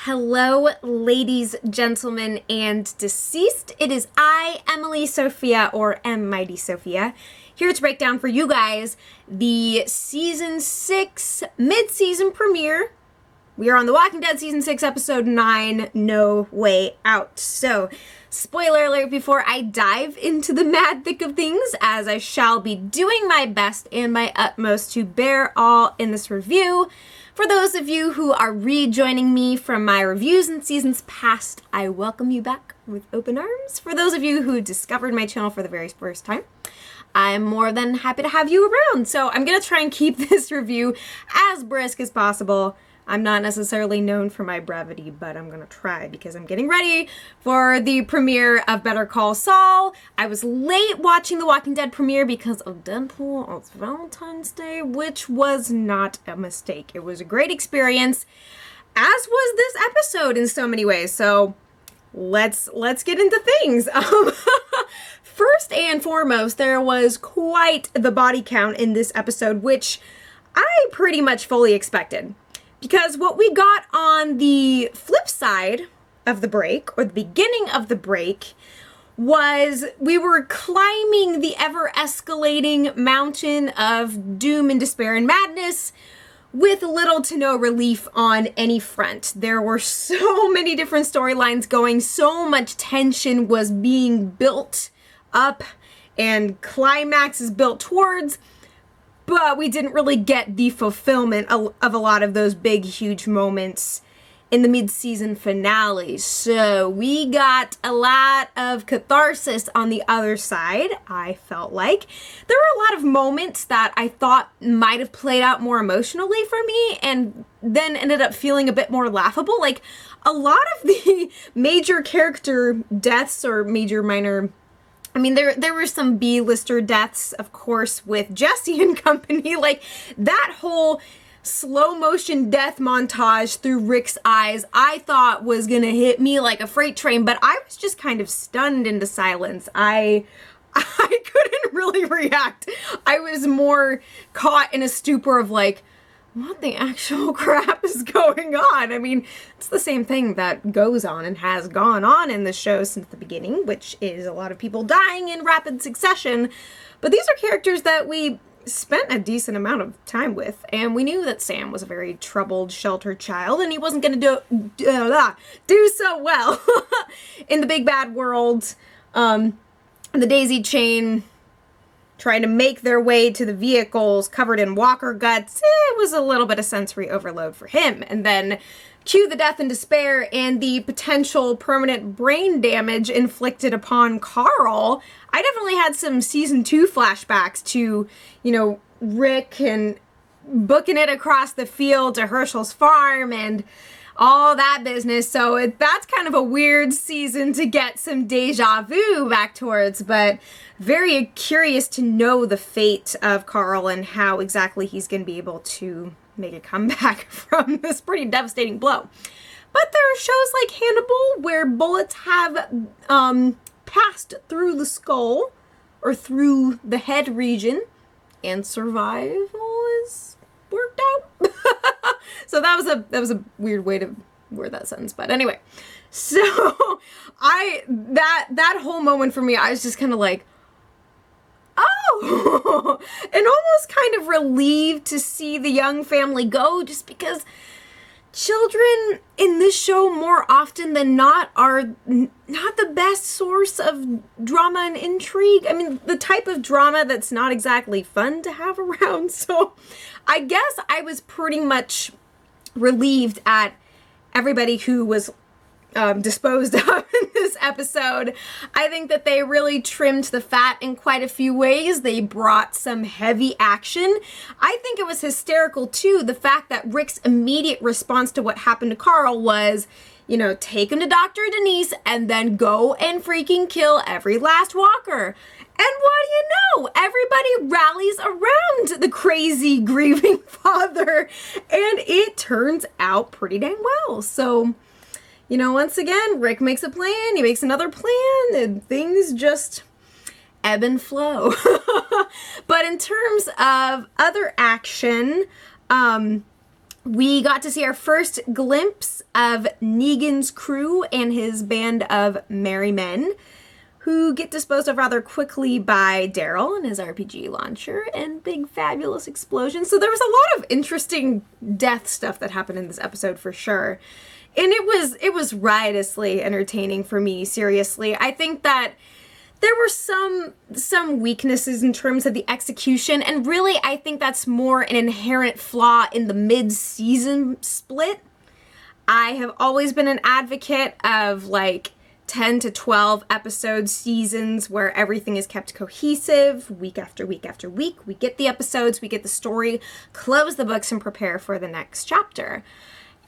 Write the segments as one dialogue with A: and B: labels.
A: Hello, ladies, gentlemen, and deceased. It is I, Emily Sophia, or M Mighty Sophia, here to break down for you guys the Season 6 mid-season premiere. We are on The Walking Dead Season 6, Episode 9, No Way Out. So, spoiler alert before I dive into the mad thick of things, as I shall be doing my best and my utmost to bear all in this review. For those of you who are rejoining me from my reviews in seasons past, I welcome you back with open arms. For those of you who discovered my channel for the very first time, I'm more than happy to have you around. So I'm going to try and keep this review as brisk as possible. I'm not necessarily known for my brevity, but I'm going to try because I'm getting ready for the premiere of Better Call Saul. I was late watching The Walking Dead premiere because of Deadpool on Valentine's Day, which was not a mistake. It was a great experience, as was this episode in so many ways. So let's get into things. First and foremost, there was quite the body count in this episode, which I pretty much fully expected. Because what we got on the flip side of the break, or the beginning of the break, was we were climbing the ever-escalating mountain of doom and despair and madness with little to no relief on any front. There were so many different storylines going, so much tension was being built up and climaxes built towards, but we didn't really get the fulfillment of a lot of those big, huge moments in the mid-season finale. So we got a lot of catharsis on the other side, I felt like. There were a lot of moments that I thought might have played out more emotionally for me and then ended up feeling a bit more laughable. Like, a lot of the major character deaths or minor, I mean, there were some B-lister deaths, of course, with Jesse and company. Like, that whole slow-motion death montage through Rick's eyes, I thought was gonna hit me like a freight train, but I was just kind of stunned into silence. I couldn't really react. I was more caught in a stupor of like, what the actual crap is going on? I mean, it's the same thing that goes on and has gone on in the show since the beginning, which is a lot of people dying in rapid succession. But these are characters that we spent a decent amount of time with, and we knew that Sam was a very troubled, sheltered child, and he wasn't going to do so well in the big bad world. The daisy chain trying to make their way to the vehicles covered in walker guts, it was a little bit of sensory overload for him. And then cue the death and despair and the potential permanent brain damage inflicted upon Carl. I definitely had some season 2 flashbacks to, you know, Rick and booking it across the field to Herschel's farm and all that business. So that's kind of a weird season to get some deja vu back towards, but very curious to know the fate of Carl and how exactly he's going to be able to make a comeback from this pretty devastating blow. But there are shows like Hannibal where bullets have passed through the skull or through the head region and survival is worked out. So that was a weird way to word that sentence, but anyway. So that whole moment for me, I was just kind of like, oh, and almost kind of relieved to see the young family go, just because children in this show more often than not are not the best source of drama and intrigue. I mean, the type of drama that's not exactly fun to have around. So I guess I was pretty much relieved at everybody who was disposed of in this episode. I think that they really trimmed the fat in quite a few ways. They brought some heavy action. I think it was hysterical too, the fact that Rick's immediate response to what happened to Carl was, you know, take him to Dr. Denise and then go and freaking kill every last walker. And what do you know? Everybody rallies around the crazy, grieving father, and it turns out pretty dang well. So, you know, once again, Rick makes a plan, he makes another plan, and things just ebb and flow. But in terms of other action, We got to see our first glimpse of Negan's crew and his band of merry men, who get disposed of rather quickly by Daryl and his RPG launcher and big fabulous explosion. So there was a lot of interesting death stuff that happened in this episode for sure. And it was riotously entertaining for me, seriously. I think that there were some weaknesses in terms of the execution, and really I think that's more an inherent flaw in the mid-season split. I have always been an advocate of like 10 to 12 episode seasons where everything is kept cohesive week after week after week. We get the episodes, we get the story, close the books, and prepare for the next chapter.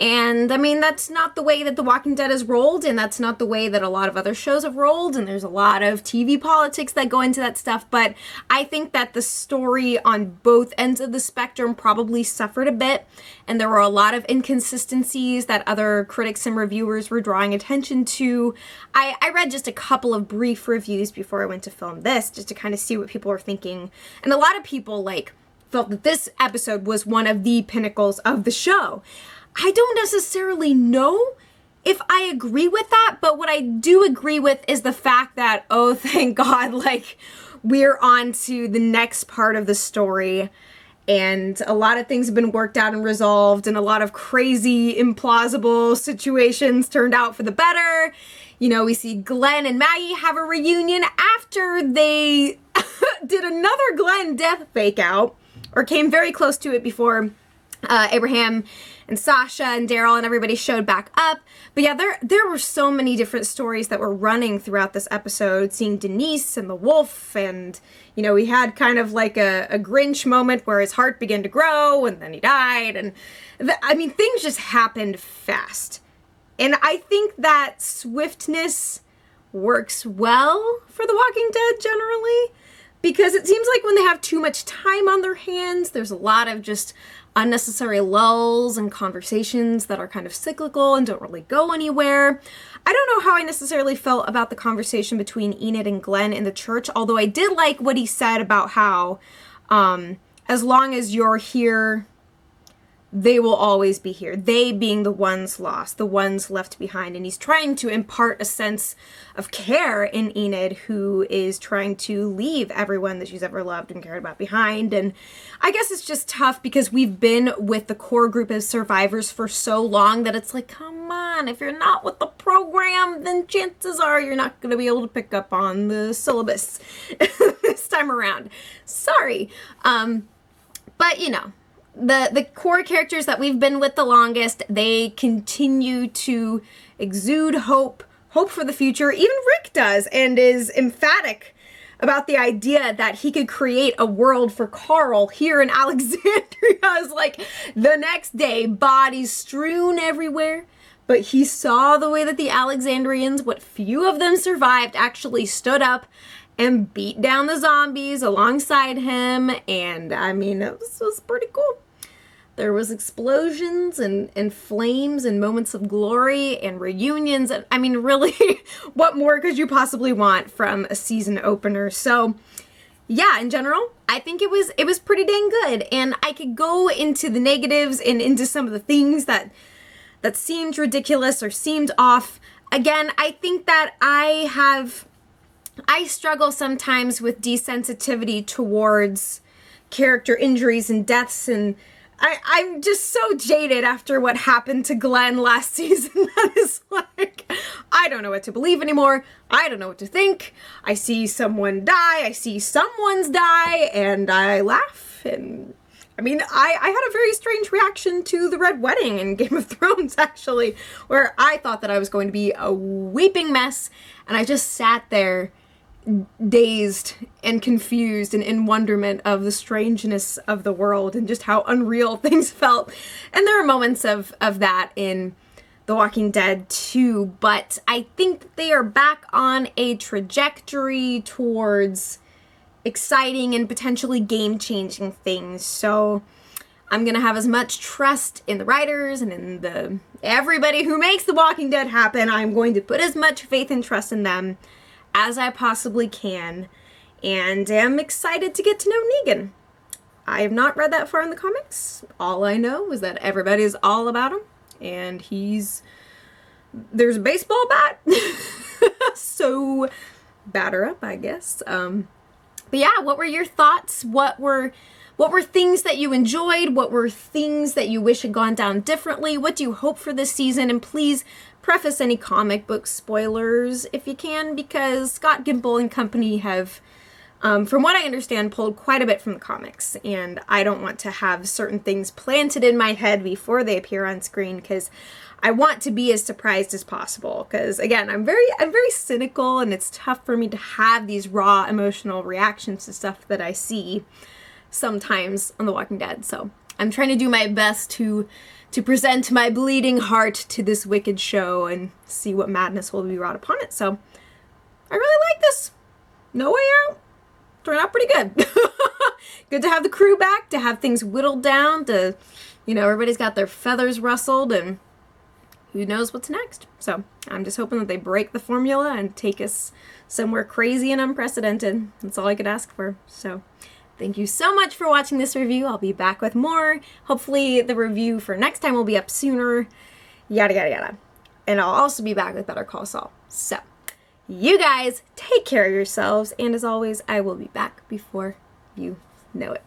A: And I mean, that's not the way that The Walking Dead has rolled, and that's not the way that a lot of other shows have rolled, and there's a lot of TV politics that go into that stuff, but I think that the story on both ends of the spectrum probably suffered a bit, and there were a lot of inconsistencies that other critics and reviewers were drawing attention to. I read just a couple of brief reviews before I went to film this, just to kind of see what people were thinking, and a lot of people, like, felt that this episode was one of the pinnacles of the show. I don't necessarily know if I agree with that, but what I do agree with is the fact that, oh, thank God, like, we're on to the next part of the story, and a lot of things have been worked out and resolved, and a lot of crazy, implausible situations turned out for the better. You know, we see Glenn and Maggie have a reunion after they did another Glenn death fake out, or came very close to it before Abraham and Sasha and Daryl and everybody showed back up. But yeah, there were so many different stories that were running throughout this episode, seeing Denise and the wolf, and, you know, we had kind of like a Grinch moment where his heart began to grow and then he died, and I mean, things just happened fast. And I think that swiftness works well for The Walking Dead generally, because it seems like when they have too much time on their hands, there's a lot of just unnecessary lulls and conversations that are kind of cyclical and don't really go anywhere. I don't know how I necessarily felt about the conversation between Enid and Glenn in the church, although I did like what he said about how as long as you're here, they will always be here. They being the ones lost, the ones left behind. And he's trying to impart a sense of care in Enid, who is trying to leave everyone that she's ever loved and cared about behind. And I guess it's just tough because we've been with the core group of survivors for so long that it's like, come on, if you're not with the program, then chances are you're not going to be able to pick up on the syllabus this time around. Sorry. But, you know, the core characters that we've been with the longest, they continue to exude hope for the future. Even Rick does, and is emphatic about the idea that he could create a world for Carl here in Alexandria. It's like the next day, bodies strewn everywhere. But he saw the way that the Alexandrians, what few of them survived, actually stood up and beat down the zombies alongside him. And I mean, it was pretty cool. There was explosions and flames and moments of glory and reunions. And I mean, really, what more could you possibly want from a season opener? So yeah, in general, I think it was pretty dang good. And I could go into the negatives and into some of the things that seemed ridiculous or seemed off. Again, I think that I struggle sometimes with desensitivity towards character injuries and deaths, and I'm just so jaded after what happened to Glenn last season that is like, I don't know what to believe anymore. I don't know what to think. I see someone die, I see someone's die, and I laugh. And I mean, I had a very strange reaction to the Red Wedding in Game of Thrones, actually, where I thought that I was going to be a weeping mess, and I just sat there dazed and confused and in wonderment of the strangeness of the world and just how unreal things felt. And there are moments of that in The Walking Dead too, but I think that they are back on a trajectory towards exciting and potentially game-changing things. So I'm gonna have as much trust in the writers and in everybody who makes The Walking Dead happen. I'm going to put as much faith and trust in them as I possibly can, and am excited to get to know Negan. I have not read that far in the comics. All I know is that everybody's all about him, and there's a baseball bat, so batter up, I guess. But yeah, what were your thoughts? What were things that you enjoyed? What were things that you wish had gone down differently? What do you hope for this season? And please preface any comic book spoilers if you can, because Scott Gimple and company have, from what I understand, pulled quite a bit from the comics, and I don't want to have certain things planted in my head before they appear on screen, because I want to be as surprised as possible. Because again, I'm very cynical, and it's tough for me to have these raw emotional reactions to stuff that I see sometimes on The Walking Dead. So I'm trying to do my best to present my bleeding heart to this wicked show and see what madness will be wrought upon it. So I really like this. No Way Out turned out pretty good. Good to have the crew back, to have things whittled down, to, everybody's got their feathers rustled, and who knows what's next. So I'm just hoping that they break the formula and take us somewhere crazy and unprecedented. That's all I could ask for. So thank you so much for watching this review. I'll be back with more. Hopefully the review for next time will be up sooner. Yada, yada, yada. And I'll also be back with Better Call Saul. So you guys take care of yourselves. And as always, I will be back before you know it.